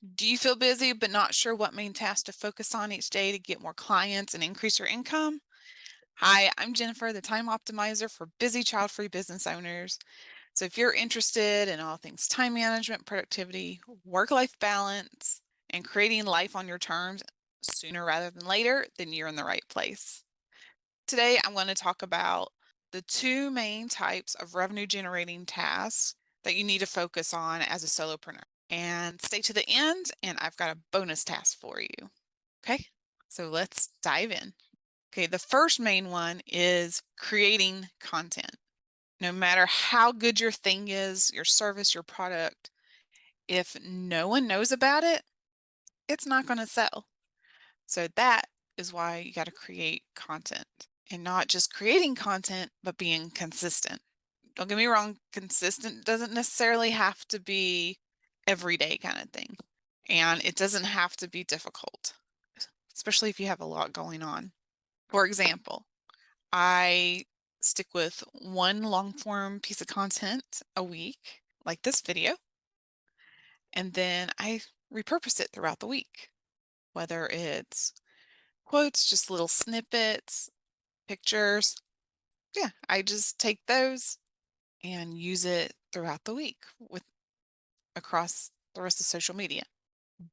Do you feel busy but not sure what main task to focus on each day to get more clients and increase your income? Hi, I'm Jennifer, the time optimizer for busy child-free business owners. So if you're interested in all things time management, productivity, work-life balance, and creating life on your terms sooner rather than later, then you're in the right place. Today, I'm going to talk about the two main types of revenue generating tasks that you need to focus on as a solopreneur. And stay to the end, and I've got a bonus task for you. Okay, so let's dive in. Okay, the first main one is creating content. No matter how good your thing is, your service, your product, if no one knows about it, it's not going to sell. So that is why you got to create content, and not just creating content, but being consistent. Don't get me wrong, consistent doesn't necessarily have to be everyday kind of thing. And it doesn't have to be difficult, especially if you have a lot going on. For example, I stick with one long form piece of content a week, like this video, and then I repurpose it throughout the week, whether it's quotes, just little snippets, pictures. Yeah, I just take those and use it throughout the week with across the rest of social media.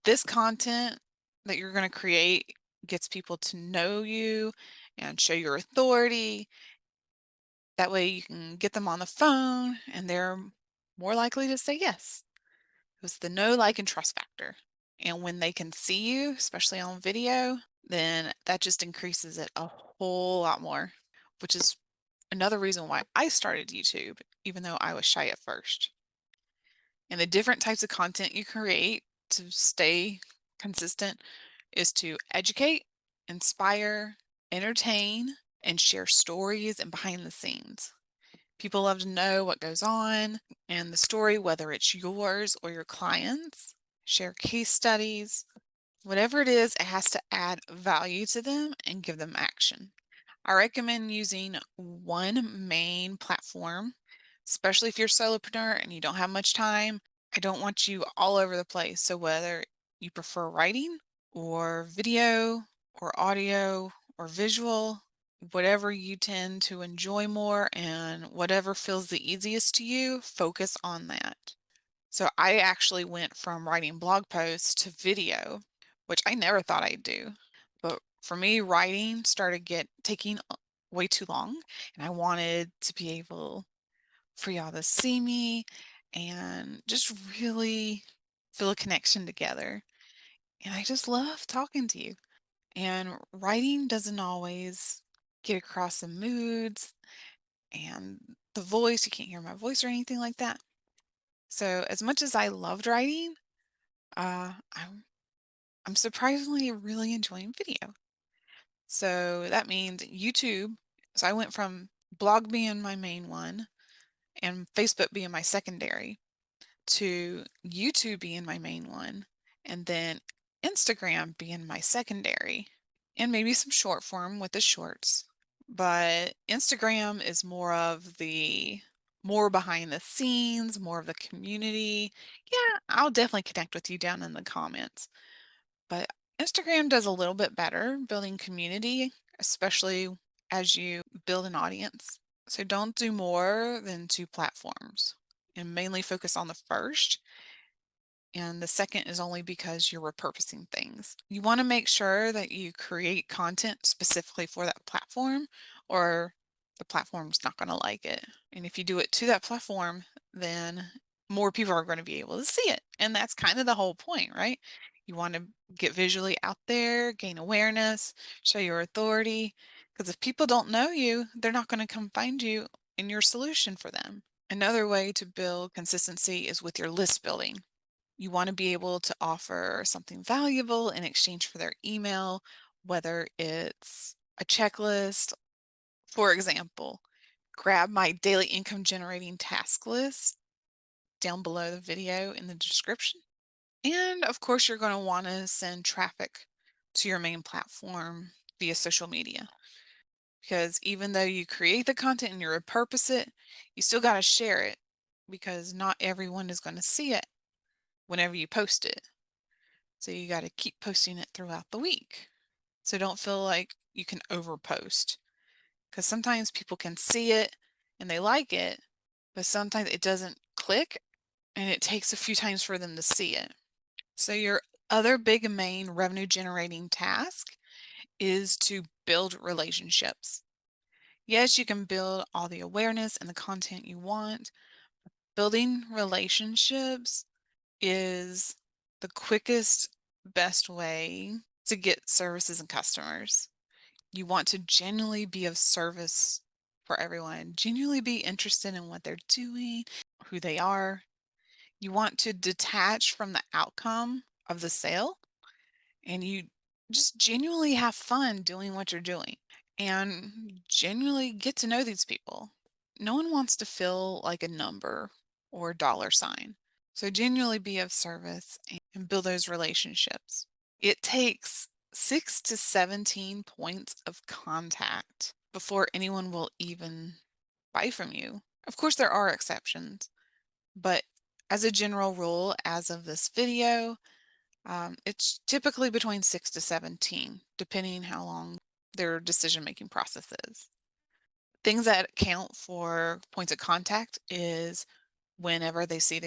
This content that you're going to create gets people to know you and show your authority. That way you can get them on the phone and they're more likely to say yes. It's the know, like, and trust factor. And when they can see you, especially on video, then that just increases it a whole lot more, which is another reason why I started YouTube, even though I was shy at first. And the different types of content you create to stay consistent is to educate, inspire, entertain, and share stories and behind the scenes. People love to know what goes on and the story, whether it's yours or your clients. Share case studies. Whatever it is, it has to add value to them and give them action. I recommend using one main platform, especially if you're a solopreneur and you don't have much time. I don't want you all over the place. So whether you prefer writing or video or audio or visual, whatever you tend to enjoy more and whatever feels the easiest to you, focus on that. So I actually went from writing blog posts to video, which I never thought I'd do. But for me, writing started get taking way too long, and I wanted to be able for y'all to see me and just really feel a connection together. And I just love talking to you. And writing doesn't always get across the moods and the voice. You can't hear my voice or anything like that. So as much as I loved writing, I'm surprisingly really enjoying video. So that means YouTube. So I went from blog being my main one and Facebook being my secondary to YouTube being my main one, and then Instagram being my secondary, and maybe some short form with the shorts. But Instagram is more behind the scenes, more of the community. Yeah, I'll definitely connect with you down in the comments. But Instagram does a little bit better building community, especially as you build an audience. So don't do more than two platforms and mainly focus on the first. And the second is only because you're repurposing things. You want to make sure that you create content specifically for that platform, or the platform's not going to like it. And if you do it to that platform, then more people are going to be able to see it. And that's kind of the whole point, right? You want to get visually out there, gain awareness, show your authority. Because if people don't know you, they're not going to come find you in your solution for them. Another way to build consistency is with your list building. You want to be able to offer something valuable in exchange for their email, whether it's a checklist. For example, grab my daily income generating task list down below the video in the description. And of course, you're going to want to send traffic to your main platform via social media. Because even though you create the content and you repurpose it, you still got to share it because not everyone is going to see it whenever you post it. So you got to keep posting it throughout the week. So don't feel like you can overpost because sometimes people can see it and they like it, but sometimes it doesn't click and it takes a few times for them to see it. So your other big main revenue generating task is to build relationships. Yes, you can build all the awareness and the content you want. Building relationships is the quickest, best way to get services and customers. You want to genuinely be of service for everyone, genuinely be interested in what they're doing, who they are. You want to detach from the outcome of the sale and you just genuinely have fun doing what you're doing and genuinely get to know these people. No one wants to feel like a number or a dollar sign. So genuinely be of service and build those relationships. It takes 6 to 17 points of contact before anyone will even buy from you. Of course, there are exceptions, but as a general rule, as of this video, it's typically between 6 to 17, depending how long their decision-making process is. Things that count for points of contact is whenever they see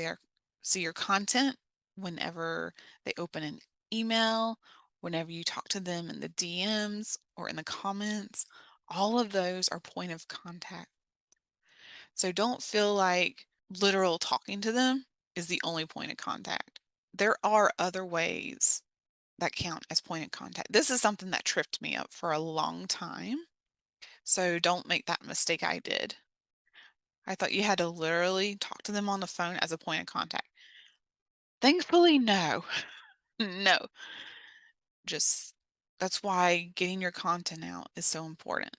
your content, whenever they open an email, whenever you talk to them in the DMs or in the comments, all of those are point of contact. So don't feel like literal talking to them is the only point of contact. There are other ways that count as point of contact. This is something that tripped me up for a long time. So don't make that mistake I did. I thought you had to literally talk to them on the phone as a point of contact. Thankfully, no. No. Just that's why getting your content out is so important.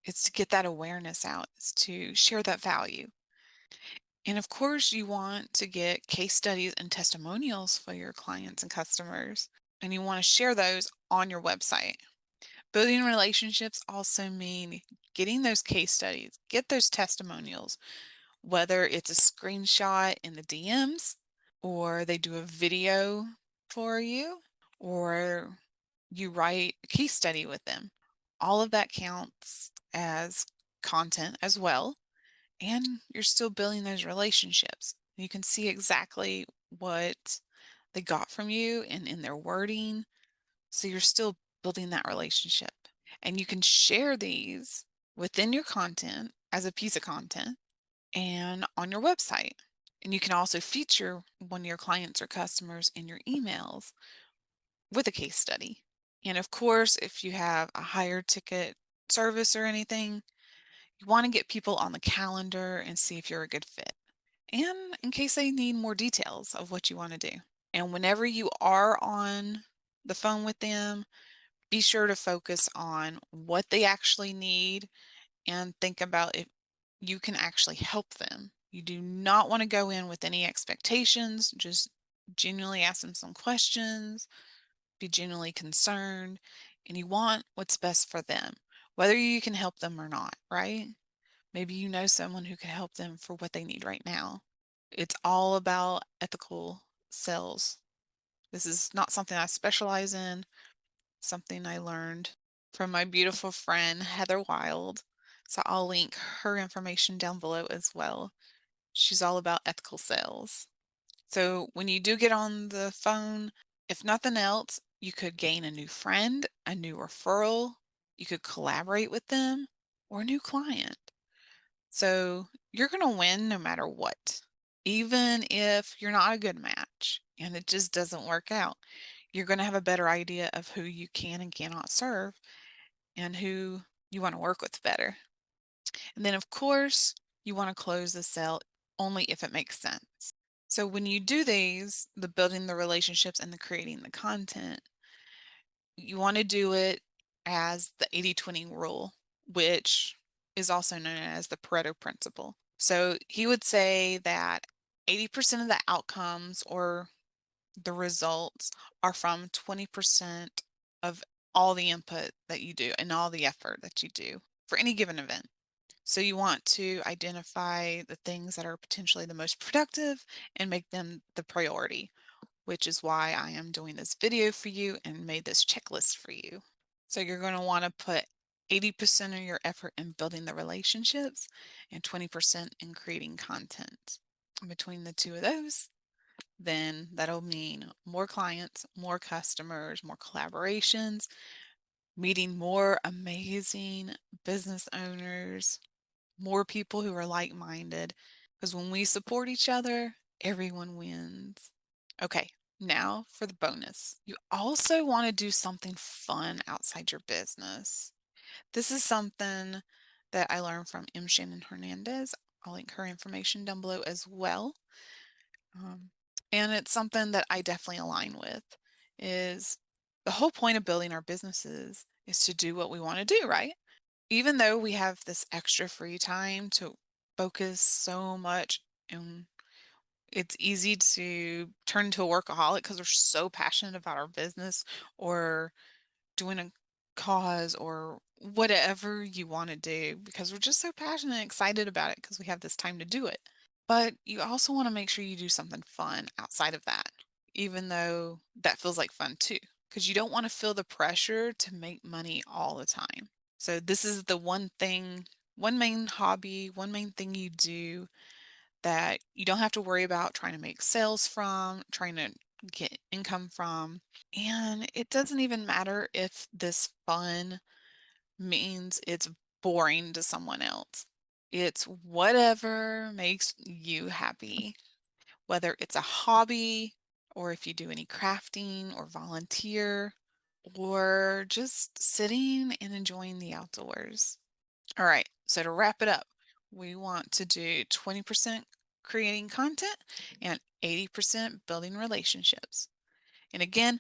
It's to get that awareness out, it's to share that value. And of course, you want to get case studies and testimonials for your clients and customers, and you want to share those on your website. Building relationships also mean getting those case studies, get those testimonials, whether it's a screenshot in the DMs or they do a video for you or you write a case study with them. All of that counts as content as well. And you're still building those relationships. You can see exactly what they got from you and in their wording. So you're still building that relationship. And you can share these within your content as a piece of content and on your website. And you can also feature one of your clients or customers in your emails with a case study. And of course, if you have a higher ticket service or anything, you want to get people on the calendar and see if you're a good fit. And in case they need more details of what you want to do. And whenever you are on the phone with them, be sure to focus on what they actually need and think about if you can actually help them. You do not want to go in with any expectations, just genuinely ask them some questions, be genuinely concerned, and you want what's best for them, whether you can help them or not, right? Maybe you know someone who can help them for what they need right now. It's all about ethical sales. This is not something I specialize in, something I learned from my beautiful friend, Heather Wild. So I'll link her information down below as well. She's all about ethical sales. So when you do get on the phone, if nothing else, you could gain a new friend, a new referral, you could collaborate with them, or a new client. So you're going to win no matter what. Even if you're not a good match and it just doesn't work out, you're going to have a better idea of who you can and cannot serve and who you want to work with better. And then, of course, you want to close the sale only if it makes sense. So when you do these, the building the relationships and the creating the content, you want to do it as the 80-20 rule, which is also known as the Pareto principle. So he would say that 80% of the outcomes or the results are from 20% of all the input that you do and all the effort that you do for any given event. So you want to identify the things that are potentially the most productive and make them the priority. which is why I am doing this video for you and made this checklist for you. So you're going to want to put 80% of your effort in building the relationships and 20% in creating content. Between the two of those, then that'll mean more clients, more customers, more collaborations, meeting more amazing business owners, more people who are like-minded. Because when we support each other, everyone wins. Okay, now for the bonus. You also want to do something fun outside your business. This is something that I learned from M. Shannon Hernandez. I'll link her information down below as well. Um, and it's something that I definitely align with, is the whole point of building our businesses is to do what we want to do, right? Even though we have this extra free time to focus so much, and it's easy to turn into a workaholic because we're so passionate about our business or doing a cause or whatever you want to do, because we're just so passionate and excited about it because we have this time to do it. But you also want to make sure you do something fun outside of that, even though that feels like fun too, because you don't want to feel the pressure to make money all the time. So this is the one thing, one main hobby, one main thing you do that you don't have to worry about trying to make sales from, trying to get income from. And it doesn't even matter if this fun means it's boring to someone else. It's whatever makes you happy, whether it's a hobby or if you do any crafting or volunteer or just sitting and enjoying the outdoors. All right, so to wrap it up, we want to do 20% creating content and 80% building relationships. And again,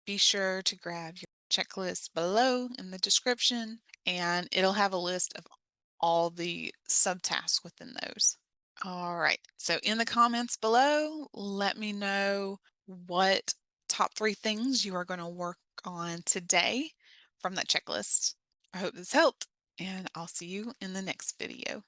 be sure to grab your checklist below in the description, and it'll have a list of all the subtasks within those. All right, so in the comments below, let me know what top 3 things you are going to work on today from that checklist. I hope this helped, and I'll see you in the next video.